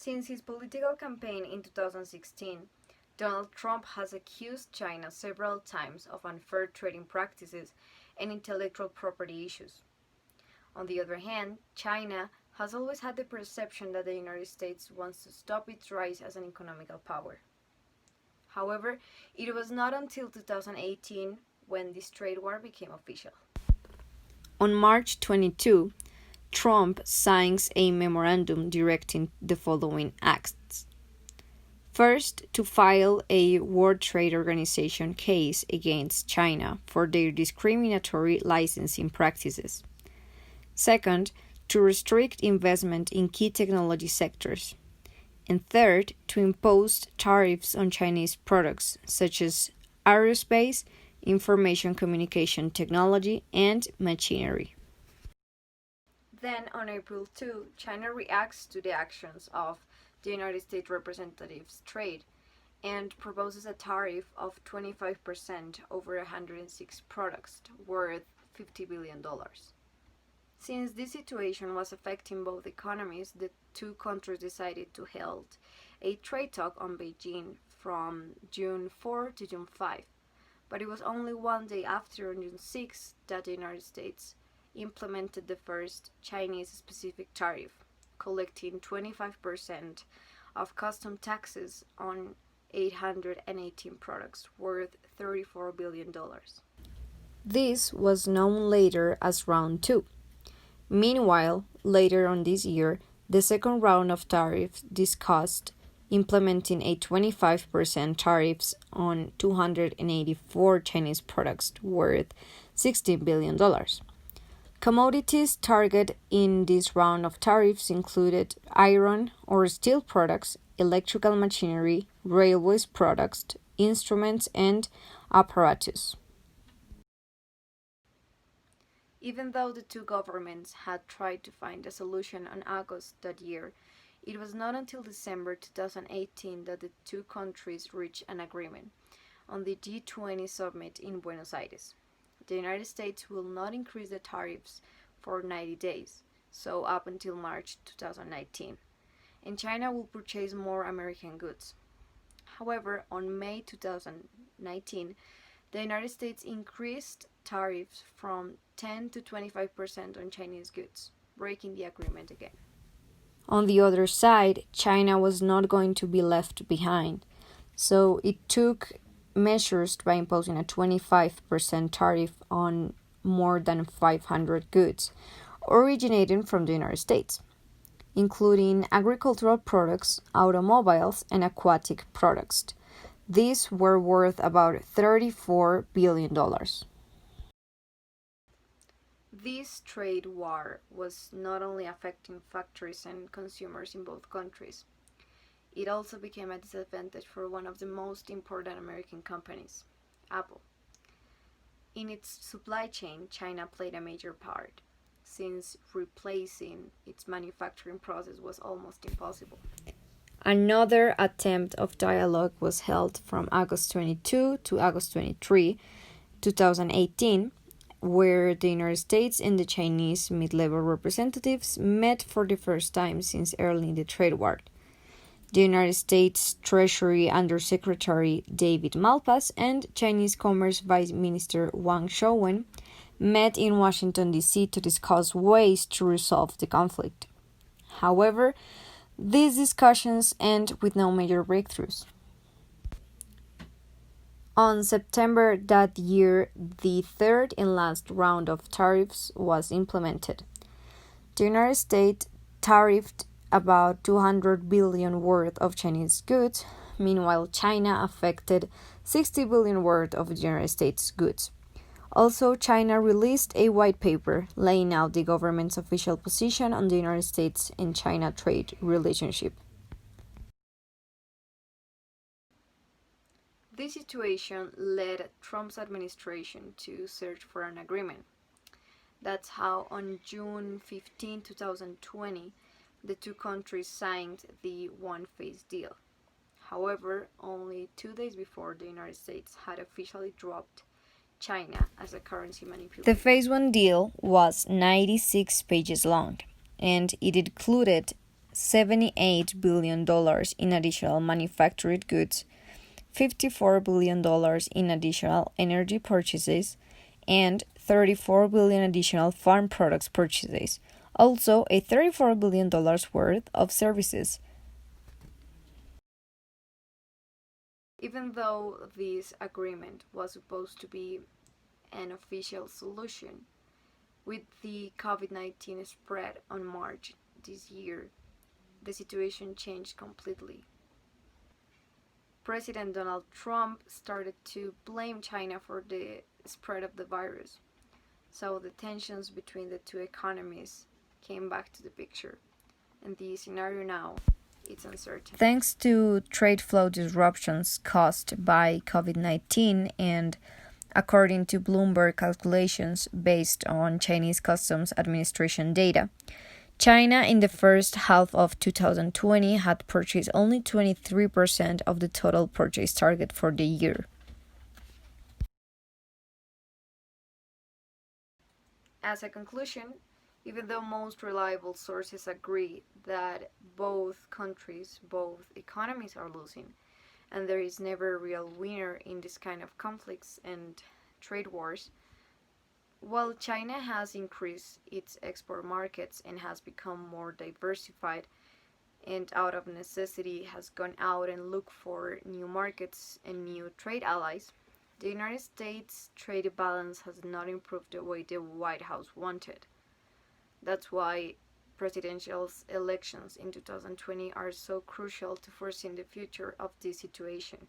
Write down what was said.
Since his political campaign in 2016, Donald Trump has accused China several times of unfair trading practices and intellectual property issues. On the other hand, China has always had the perception that the United States wants to stop its rise as an economical power. However, it was not until 2018 when this trade war became official. On March 22, Trump signs a memorandum directing the following acts. First, to file a World Trade Organization case against China for their discriminatory licensing practices. Second, to restrict investment in key technology sectors. And third, to impose tariffs on Chinese products such as aerospace, information communication technology, and machinery. Then, on April 2, China reacts to the actions of the United States representatives' trade and proposes a tariff of 25% over 106 products worth $50 billion. Since this situation was affecting both economies, the two countries decided to hold a trade talk on Beijing from June 4 to June 5. But it was only one day after, on June 6, that the United States implemented the first Chinese-specific tariff, collecting 25% of custom taxes on 818 products worth $34 billion. This was known later as Round 2. Meanwhile, later on this year, the second round of tariffs discussed implementing a 25% tariffs on 284 Chinese products worth $16 billion. Commodities targeted in this round of tariffs included iron or steel products, electrical machinery, railways products, instruments, and apparatus. Even though the two governments had tried to find a solution in August that year, it was not until December 2018 that the two countries reached an agreement on the G20 summit in Buenos Aires. The United States will not increase the tariffs for 90 days, so up until March 2019, and China will purchase more American goods. However, on May 2019, the United States increased tariffs from 10 to 25% on Chinese goods, breaking the agreement again. On the other side, China was not going to be left behind, so it took measures by imposing a 25% tariff on more than 500 goods originating from the United States, including agricultural products, automobiles, and aquatic products. These were worth about $34 billion. This trade war was not only affecting factories and consumers in both countries, it also became a disadvantage for one of the most important American companies, Apple. In its supply chain, China played a major part, since replacing its manufacturing process was almost impossible. Another attempt of dialogue was held from August 22 to August 23, 2018, where the United States and the Chinese mid-level representatives met for the first time since early in the trade war. The United States Treasury Undersecretary David Malpass and Chinese Commerce Vice Minister Wang Shouwen met in Washington, D.C. to discuss ways to resolve the conflict. However, these discussions end with no major breakthroughs. On September that year, the third and last round of tariffs was implemented. The United States tariffed about $200 billion worth of Chinese goods. Meanwhile, China affected $60 billion worth of the United States goods. Also, China released a white paper laying out the government's official position on the United States and China trade relationship. This situation led Trump's administration to search for an agreement. That's how on June 15, 2020, the two countries signed the one-phase deal. However, only 2 days before, the United States had officially dropped China as a currency manipulator. The Phase 1 deal was 96 pages long, and it included $78 billion in additional manufactured goods, $54 billion in additional energy purchases, and $34 billion additional farm products purchases, also a $34 billion worth of services. Even though this agreement was supposed to be an official solution, with the COVID-19 spread on March this year, the situation changed completely. President Donald Trump started to blame China for the spread of the virus, so the tensions between the two economies came back to the picture, and the scenario now it's uncertain. Thanks to trade flow disruptions caused by COVID-19 and according to Bloomberg calculations based on Chinese Customs Administration data, China in the first half of 2020 had purchased only 23% of the total purchase target for the year. As a conclusion, even though most reliable sources agree that both countries, both economies are losing, and there is never a real winner in this kind of conflicts and trade wars, while China has increased its export markets and has become more diversified and out of necessity has gone out and looked for new markets and new trade allies, the United States trade balance has not improved the way the White House wanted. That's why presidential elections in 2020 are so crucial to foreseeing the future of this situation.